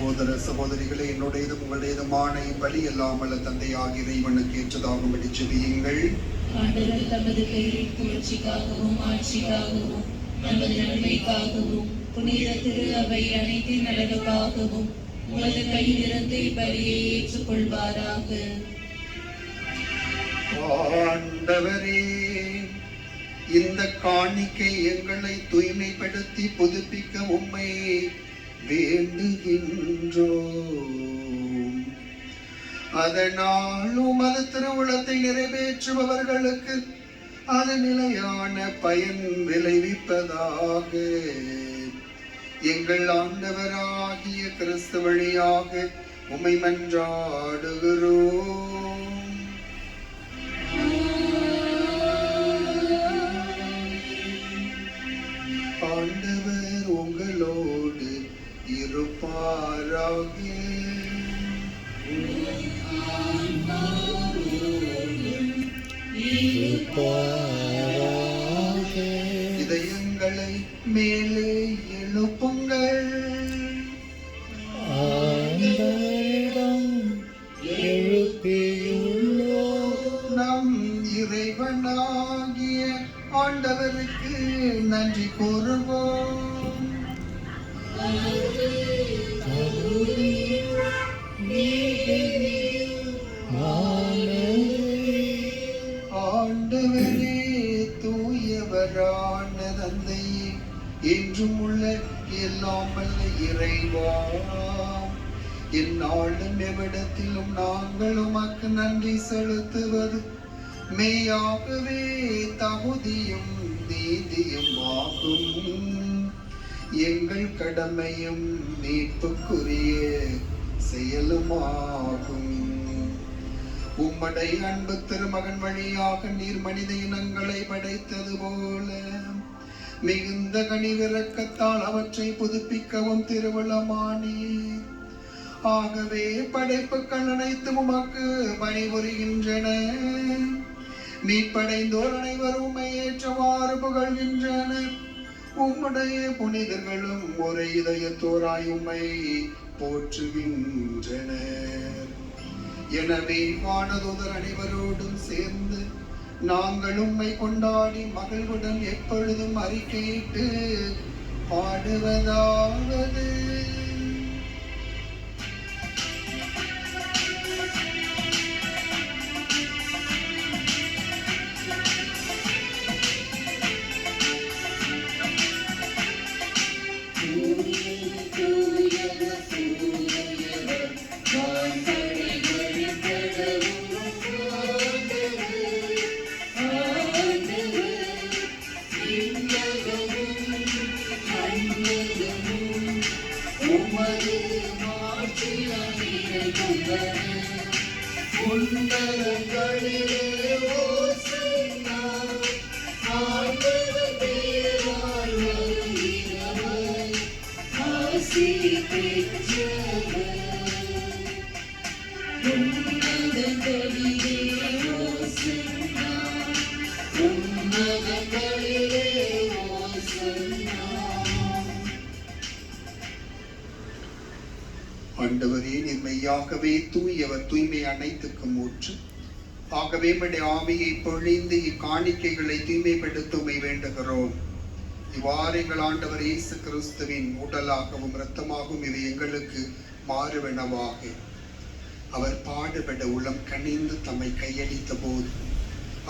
சகோதர சகோதரிகளே, என்னுடையதும் உங்களுடையதுமான இப்பலி அல்லாமல் தந்தையாகிய இறைவனுக்கு ஏற்றதாகும்படி ஜெபியுங்கள். ஆண்டவர் தமது பெயரின் புகழ்ச்சிக்காகவும் ஆட்சிக்காகவும் நமது நன்மைக்காகவும் புனித திரு அவை அனைத்தின் நலனுக்காகவும் உமது கையிலிருந்து இப்பலியை ஏற்றுக்கொள்வாராக. ஆண்டவரே, இந்த காணிக்கை எங்களை தூய்மைப்படுத்தி புதுப்பிக்க உம்மை வேண்டுகின்றோம். அதனால் உமது திருவுளத்தை நிறைவேற்றுபவர்களுக்கு அது நிலையான பயன் விளைவிப்பதாக. எங்கள் ஆண்டவராகிய கிறிஸ்து வழியாக உம்மை மன்றாடுகிறோம். ஆண்டவர் உங்களோடு இருப்பாராக. இதயங்களை மேலே எழுப்புங்கள். நம் இறைவனாகிய ஆண்டவருக்கு நன்றி கூறுவோம். ஆண்டவரே, தூயவரான தந்தையே, என்றும் உள்ள எல்லாம் வல்ல இறைவா, எந்நாளும் எவ்விடத்திலும் நாங்கள் உமக்கு நன்றி செலுத்துவது மெய்யாகவே தகுதியும் நீதியும் ஆகும். எங்கள் கடமையும் மீட்புக்குரிய செயலுமாகும். உம்முடைய அன்பு திருமகன் வழியாக நீர் மனித இனங்களை படைத்தது போல மிகுந்த கனிவிரக்கத்தால் அவற்றை புதுப்பிக்கவும் திருவுளமானீர். ஆகவே படைப்புகள் அனைத்தும் உமக்கு பணிபுரிகின்றன. மீட்படைந்தோர் அனைவரும் உம்மை ஏற்றவாறு புகழ்கின்றனர். உம்முடைய புனிதர்களும் ஒரே இதயத்தோராய் உம்மை போற்றுகின்றனர். எனவே வானதூதர் அனைவரோடும் சேர்ந்து நாங்கள் உம்மை கொண்டாடி மகிழ்வுடன் எப்பொழுதும் அறிக்கையிட்டு பாடுவதாவது: ஆண்டவரே, மெய்யாகவே தூயவர், தூய்மை அனைத்துக்கும் ஊற்று. ஆகவே நம்முடைய ஆவியை பொழிந்து இக்காணிக்கைகளை தூய்மைப்படுத்துமை வேண்டுகிறோம். இவ்வாறு எங்கள் ஆண்டவர் இயேசு கிறிஸ்துவின் உடலாகவும் இரத்தமாகவும் இவை எங்களுக்கு மாறுவனவாக. அவர் பாடுபட உளம் கனிந்து தம்மை கையளித்த போது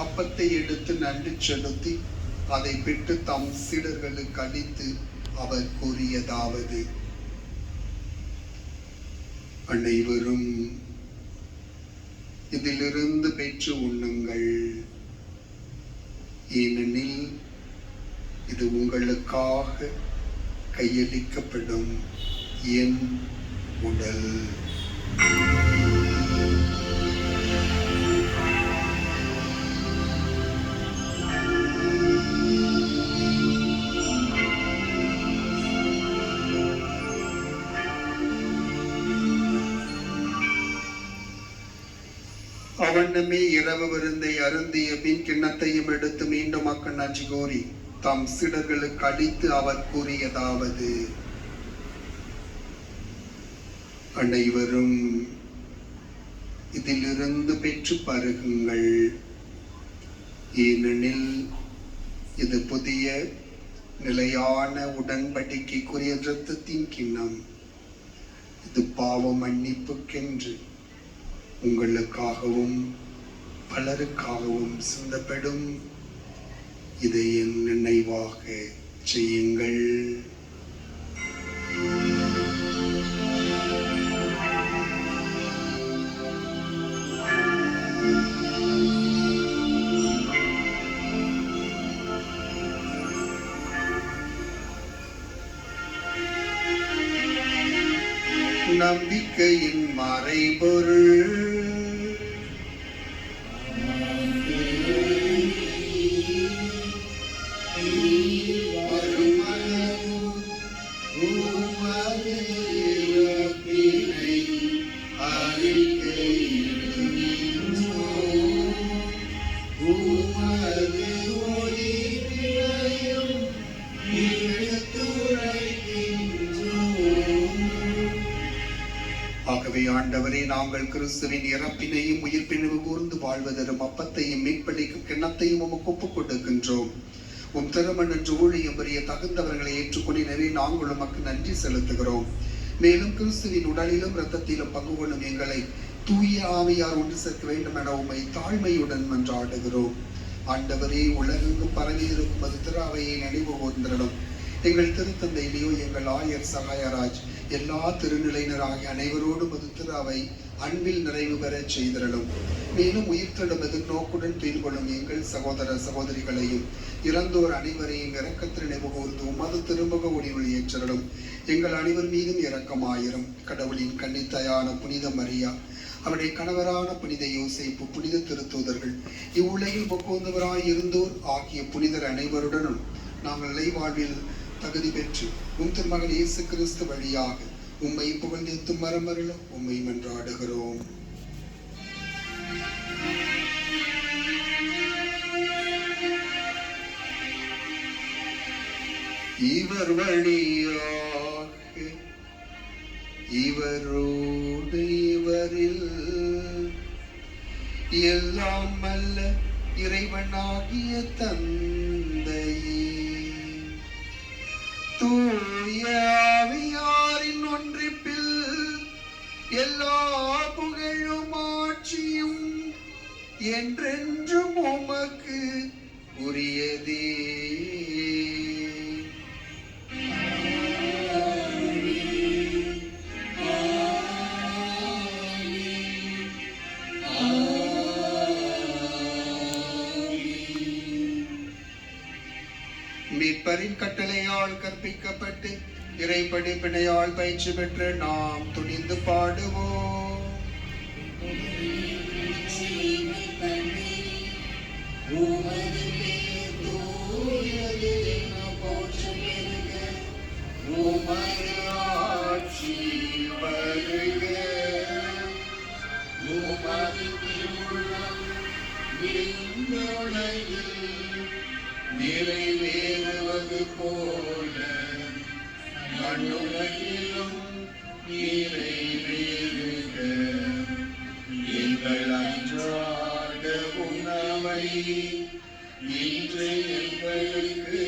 அப்பத்தை எடுத்து நன்றி செலுத்தி அதை பெற்று தம் சீடர்களுக்கு அளித்து அவர் கூறியதாவது: அனைவரும் இதிலிருந்து பெற்று உண்ணுங்கள், ஏனெனில் இது உங்களுக்காக கையளிக்கப்படும் என் உடல். அவனமே இரவு விருந்தை அருந்திய பின் கிண்ணத்தையும் எடுத்து மீண்டும் மக்கள் நன்றி கூறி தம் சீடர்களுக்கு அளித்து அவர் கூறியதாவது: அனைவரும் இதிலிருந்து பெற்று பருகுங்கள். ஏனெனில் இது புதிய நிலையான உடன்படிக்கைக்குரிய இரத்தத்தின் கிண்ணம். இது பாவ மன்னிப்புக்கென்று உங்களுக்காகவும் பலருக்காகவும் சிந்தப்படும். இதை என் நினைவாக செய்யுங்கள். நம்பிக்கையின் மறைபொருள். ஆகவே ஆண்டவரே, நாங்கள் கிறிஸ்துவின் இறப்பினையும் உயிர்ப்பினையும் கூர்ந்து வாழ்வதரும் அப்பத்தையும் மீட்பளிக்கும் கிண்ணத்தையும் உமக்கு ஒப்புக் கொடுக்கின்றோம். உம் திருமணன்று ஊழியம் புரிய தகுந்தவர்களை ஏற்றுக்கொண்டினரே நாங்கள் உமக்கு நன்றி செலுத்துகிறோம். மேலும் கிறிஸ்துவின் உடலிலும் இரத்தத்திலும் பங்கு கொள்ளும் எங்களை தூய ஆவியார் ஒன்று சேர்க்க வேண்டும் என உம்மை தாழ்மையுடன் மன்றாடுகிறோம். ஆண்டவரே, உலகெங்கும் பரவி இருக்கும் அது திரு அவையை நினைவு கூர்ந்திடும். எங்கள் திருத்தந்தை லியோ, எங்கள் ஆயர் சகாயராஜ், எல்லா திருநிலையினராகிய அனைவரோடும் அது திரு அவை அன்பில் நிறைவு பெற செய்திடலும். மேலும் உயிர்த்தெழும் எதிர்நோக்குடன் துயில்கொள்ளும் எங்கள் சகோதர சகோதரிகளையும் இறந்தோர் அனைவரையும் இரக்கத்தில் நினைவு கூர்ந்து உமது திருமுக ஒளியில் ஏற்றிடலும். எங்கள் அனைவர் மீதும் இரக்கமாயிரும். கடவுளின் கன்னித்தாயான புனித மரியா, அவருடைய கணவரான புனித யோசேப்பு, புனித திருத்தூதர்கள், இவ்வுலகில் பொக்கோந்தவராய் இருந்தோர் ஆகிய புனிதர் அனைவருடனும் நாங்கள் நிலை வாழ்வில் தகுதி பெற்று உம் திருமகன் இயேசு கிறிஸ்து வழியாக உம்மை புகழ்ந்தேத்தும் மரமருள உம்மை மன்றாடுகிறோம். இவர் வழியாக இவரோடு இவரில் எல்லாம் அல்ல இறைவனாகிய தந்தையே, தூய ஆவியாரின் ஒன்றிப்பில் எல்லா புகழும் ஆட்சியும் என்றென்றும் உமக்கு உரியதே. மீட்பரின் கட்டளையால் கற்பிக்கப்பட்டு இறைப்படிப்பினையால் பயிற்சி பெற்று நாம் துணிந்து பாடுவோம். நிறைவேறுவது போல மண்ணுலகிலும் நிறைவேறுக. எங்கள் அன்றாட உணவை இன்று எங்களுக்கு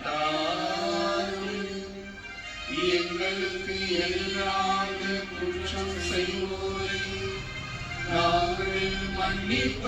தாரும். எங்களுக்கு எதிராக குற்றம் செய்வோரை நாங்கள் மன்னிப்ப